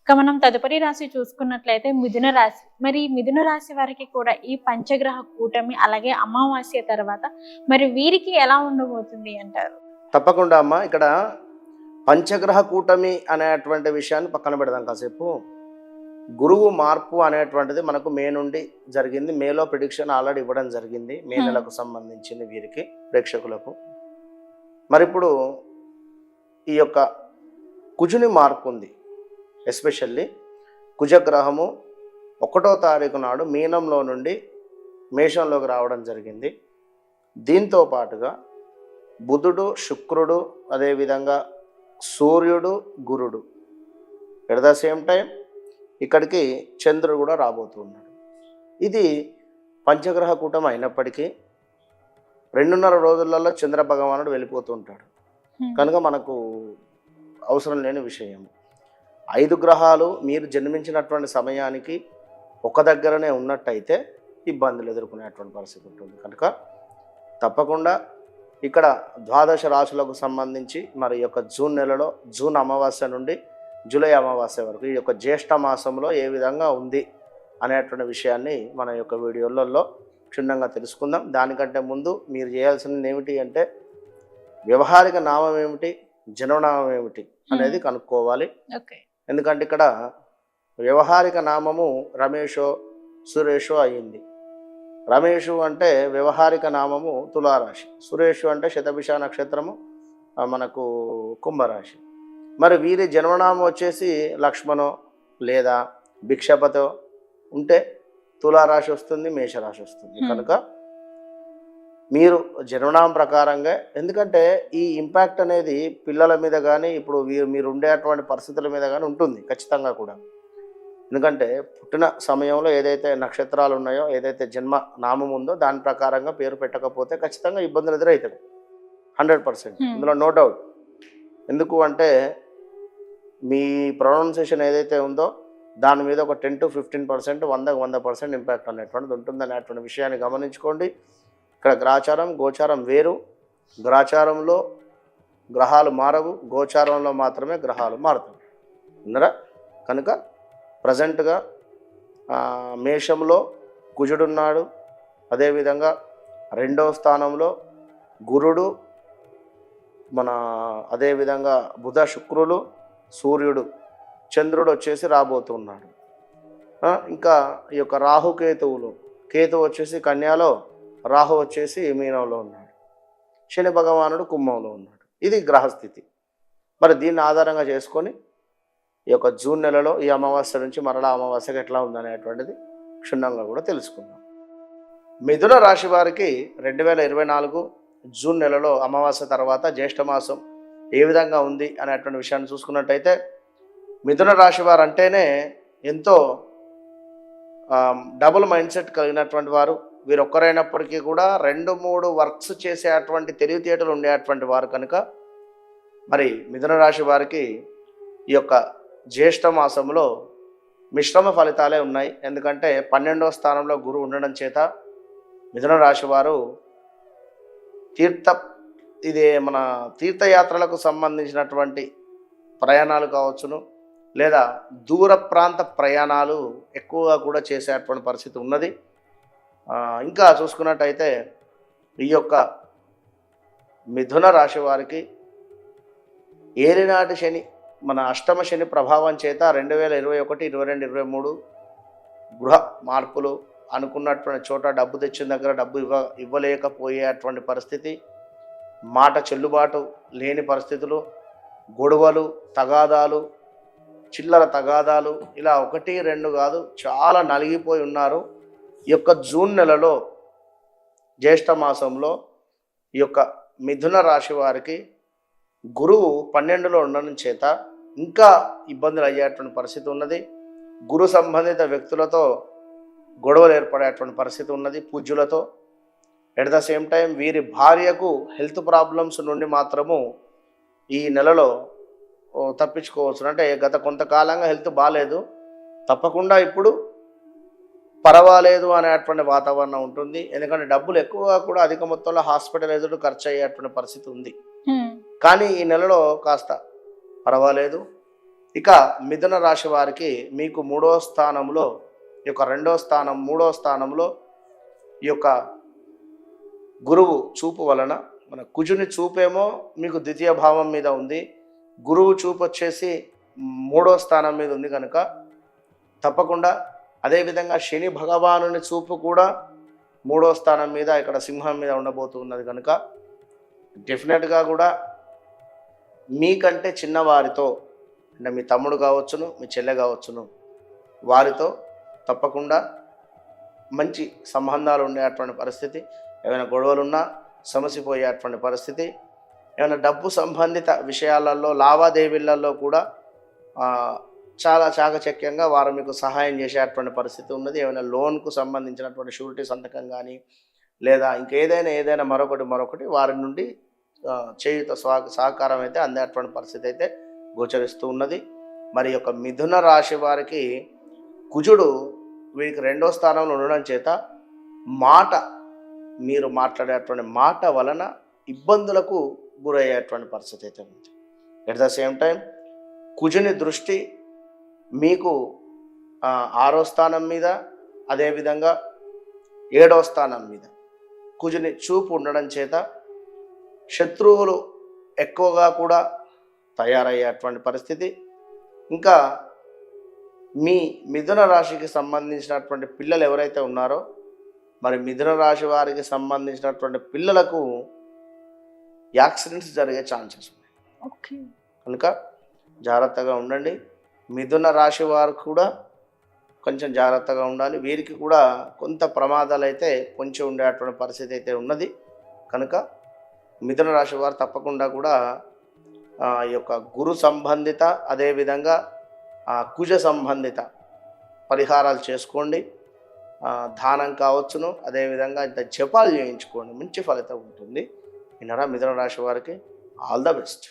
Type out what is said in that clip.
ఇక మనం తదుపరి రాశి చూసుకున్నట్లయితే మిథున రాశి. మరి మిథున రాశి వారికి కూడా ఈ పంచగ్రహ కూటమి అలాగే అమావాస్య తర్వాత మరి వీరికి ఎలా ఉండబోతుంది అంటారు? తప్పకుండా అమ్మ. ఇక్కడ పంచగ్రహ కూటమి అనేటువంటి విషయాన్ని పక్కన పెడదాం కాసేపు. గురువు మార్పు అనేటువంటిది మనకు మే నుండి జరిగింది. మేలో ప్రిడిక్షన్ ఆల్రెడీ ఇవ్వడం జరిగింది, మే నెలకు సంబంధించింది వీరికి ప్రేక్షకులకు. మరి ఇప్పుడు ఈ యొక్క కుజుని మార్పు ఉంది. ఎస్పెషల్లీ కుజగ్రహము 1వ తారీఖు నాడు మీనంలో నుండి మేషంలోకి రావడం జరిగింది. దీంతో పాటుగా బుధుడు, శుక్రుడు, అదేవిధంగా సూర్యుడు, గురుడు ఎట్ ద సేమ్ టైం ఇక్కడికి చంద్రుడు కూడా రాబోతున్నాడు. ఇది పంచగ్రహ కూటమి అయినప్పటికీ 2.5 రోజులలో చంద్ర భగవానుడు వెళ్ళిపోతూ ఉంటాడు కనుక మనకు అవసరం లేని విషయం. 5 గ్రహాలు మీరు జన్మించినటువంటి సమయానికి ఒక దగ్గరనే ఉన్నట్టయితే ఇబ్బందులు ఎదుర్కొనేటువంటి పరిస్థితి ఉంటుంది. కనుక తప్పకుండా ఇక్కడ ద్వాదశ రాశులకు సంబంధించి మరి ఈ యొక్క జూన్ నెలలో, జూన్ అమావాస్య నుండి జూలై అమావాస్య వరకు ఈ యొక్క జ్యేష్ఠ మాసంలో ఏ విధంగా ఉంది అనేటువంటి విషయాన్ని మన యొక్క వీడియోలలో క్షుణ్ణంగా తెలుసుకుందాం. దానికంటే ముందు మీరు చేయాల్సింది ఏమిటి అంటే వ్యవహారిక నామం ఏమిటి, జన్మనామం ఏమిటి అనేది కనుక్కోవాలి. ఎందుకంటే ఇక్కడ వ్యవహారిక నామము రమేషో, సురేషో అయ్యింది. రమేషు అంటే వ్యవహారిక నామము తులారాశి, సురేషు అంటే శతభిష నక్షత్రము మనకు కుంభరాశి. మరి వీరి జన్మనామం వచ్చేసి లక్ష్మణో లేదా భిక్షపతో ఉంటే తులారాశి వస్తుంది, మేషరాశి వస్తుంది. కనుక మీరు జన్మనామం ప్రకారంగా, ఎందుకంటే ఈ ఇంపాక్ట్ అనేది పిల్లల మీద కానీ ఇప్పుడు మీరు ఉండేటువంటి పరిస్థితుల మీద కానీ ఉంటుంది ఖచ్చితంగా కూడా. ఎందుకంటే పుట్టిన సమయంలో ఏదైతే నక్షత్రాలు ఉన్నాయో, ఏదైతే జన్మ నామం ఉందో దాని ప్రకారంగా పేరు పెట్టకపోతే ఖచ్చితంగా ఇబ్బందులు ఎదురవుతాయి 100%. ఇందులో నో డౌట్. ఎందుకు అంటే మీ ప్రొనౌన్సియేషన్ ఏదైతే ఉందో దాని మీద ఒక 10 to 15%, 100% ఇంపాక్ట్ అనేటువంటిది ఉంటుంది అనేటువంటి విషయాన్ని గమనించుకోండి. ఇక్కడ గ్రాచారం గోచారం వేరు. గ్రాచారంలో గ్రహాలు మారవు, గోచారంలో మాత్రమే గ్రహాలు మారుతాయి. ఉన్నారా? కనుక ప్రజెంట్గా మేషంలో కుజుడున్నాడు, అదేవిధంగా 2వ స్థానంలో గురుడు, అదేవిధంగా బుధ, శుక్రులు, సూర్యుడు, చంద్రుడు వచ్చేసి రాబోతున్నాడు. ఇంకా ఈ యొక్క రాహుకేతువులు, కేతువు వచ్చేసి కన్యాలో, రాహు వచ్చేసి మీనంలో ఉన్నాడు, శని భగవానుడు కుంభంలో ఉన్నాడు. ఇది గ్రహస్థితి. మరి దీన్ని ఆధారంగా చేసుకొని ఈ యొక్క జూన్ నెలలో ఈ అమావాస్య నుంచి మరలా అమావాస్యకి ఎట్లా ఉందనేటువంటిది క్షుణ్ణంగా కూడా తెలుసుకుందాం. మిథున రాశి వారికి 2024 జూన్ నెలలో అమావాస్య తర్వాత జ్యేష్ఠ మాసం ఏ విధంగా ఉంది అనేటువంటి విషయాన్ని చూసుకున్నట్టయితే, మిథున రాశి వారు అంటేనే ఎంతో డబుల్ మైండ్ సెట్ కలిగినటువంటి వారు. వీరు ఒక్కరైనప్పటికీ కూడా 2-3 వర్క్స్ చేసేటువంటి తెలివితేటలు ఉండేటువంటి వారు. కనుక మరి మిథున రాశి వారికి ఈ యొక్క జ్యేష్ఠ మాసంలో మిశ్రమ ఫలితాలే ఉన్నాయి. ఎందుకంటే 12వ స్థానంలో గురువు ఉండడం చేత మిథున రాశి వారు ఇది మన తీర్థయాత్రలకు సంబంధించినటువంటి ప్రయాణాలు కావచ్చును, లేదా దూర ప్రాంత ప్రయాణాలు ఎక్కువగా కూడా చేసేటువంటి పరిస్థితి ఉన్నది. ఇంకా చూసుకున్నట్టయితే ఈ యొక్క మిథున రాశి వారికి ఏలినాటి శని, మన అష్టమ శని ప్రభావం చేత 2021, 22, 23 గృహ మార్పులు, అనుకున్నటువంటి చోట డబ్బు తెచ్చిన దగ్గర డబ్బు ఇవ్వలేకపోయేటువంటి పరిస్థితి, మాట చెల్లుబాటు లేని పరిస్థితులు, గొడవలు, తగాదాలు, చిల్లర తగాదాలు, ఇలా 1, 2 కాదు చాలా నలిగిపోయి ఉన్నారు. ఈ యొక్క జూన్ నెలలో జ్యేష్ఠ మాసంలో ఈ యొక్క మిథున రాశి వారికి గురువు 12లో ఉండడం చేత ఇంకా ఇబ్బందులు అయ్యేటువంటి పరిస్థితి ఉన్నది. గురు సంబంధిత వ్యక్తులతో గొడవలు ఏర్పడేటువంటి పరిస్థితి ఉన్నది, పూజ్యులతో. ఎట్ ద సేమ్ టైం వీరి భార్యకు హెల్త్ ప్రాబ్లమ్స్ నుండి మాత్రము ఈ నెలలో తప్పించుకోవచ్చు. అంటే గత కొంతకాలంగా హెల్త్ బాగాలేదు, తప్పకుండా ఇప్పుడు పర్వాలేదు అనేటువంటి వాతావరణం ఉంటుంది. ఎందుకంటే డబ్బులు ఎక్కువగా కూడా అధిక మొత్తంలో హాస్పిటలైజ్డ్ ఖర్చు అయ్యేటువంటి పరిస్థితి ఉంది. కానీ ఈ నెలలో కాస్త పర్వాలేదు, ఇక మిథున రాశి వారికి మీకు మూడో స్థానంలో ఈ యొక్క మూడో స్థానంలో ఈ యొక్క గురువు చూపు వలన మన కుజుని చూపేమో మీకు ద్వితీయ భావం మీద ఉంది, గురువు చూపు వచ్చేసి మూడో స్థానం మీద ఉంది కనుక తప్పకుండా, అదేవిధంగా శని భగవానుని చూపు కూడా మూడో స్థానం మీద ఇక్కడ సింహం మీద ఉండబోతున్నది కనుక డెఫినెట్గా కూడా మీకంటే చిన్నవారితో, అంటే మీ తమ్ముడు కావచ్చును, మీ చెల్లె కావచ్చును, వారితో తప్పకుండా మంచి సంబంధాలు ఉండేటువంటి పరిస్థితి, ఏమైనా గొడవలున్నా సమసిపోయేటువంటి పరిస్థితి, ఏమైనా డబ్బు సంబంధిత విషయాలలో లావాదేవీలలో కూడా చాలా చాకచక్యంగా వారు మీకు సహాయం చేసేటువంటి పరిస్థితి ఉన్నది. ఏమైనా లోన్కు సంబంధించినటువంటి షూరిటీ సంతకం కానీ లేదా ఇంకేదైనా మరొకటి వారి నుండి చేయుత సహకారం అయితే అందేటువంటి పరిస్థితి అయితే గోచరిస్తూ ఉన్నది. మరి యొక్క మిథున రాశి వారికి కుజుడు వీరికి రెండో స్థానంలో ఉండడం చేత మీరు మాట్లాడేటువంటి మాట వలన ఇబ్బందులకు గురయ్యేటువంటి పరిస్థితి అయితే ఉంది. ఎట్ ద సేమ్ టైం కుజుని దృష్టి మీకు 6వ స్థానం మీద, అదేవిధంగా 7వ స్థానం మీద కుజుని చూపు ఉండడం చేత శత్రువులు ఎక్కువగా కూడా తయారయ్యేటువంటి పరిస్థితి. ఇంకా మీ మిథున రాశికి సంబంధించినటువంటి పిల్లలు ఎవరైతే ఉన్నారో, మరి మిథున రాశి వారికి సంబంధించినటువంటి పిల్లలకు యాక్సిడెంట్స్ జరిగే ఛాన్సెస్ ఉన్నాయి కనుక జాగ్రత్తగా ఉండండి. మిథున రాశి వారు కూడా కొంచెం జాగ్రత్తగా ఉండాలి. వీరికి కూడా కొంత ప్రమాదాలు అయితే పొంచి ఉండేటువంటి పరిస్థితి అయితే ఉన్నది కనుక మిథున రాశి వారు తప్పకుండా కూడా ఈ యొక్క గురు సంబంధిత, అదేవిధంగా కుజ సంబంధిత పరిహారాలు చేసుకోండి. దానం కావచ్చును, అదేవిధంగా ఇంత జపాలు చేయించుకోండి, మంచి ఫలితం ఉంటుంది. విన్నారా మిథున రాశి వారికి? All the best.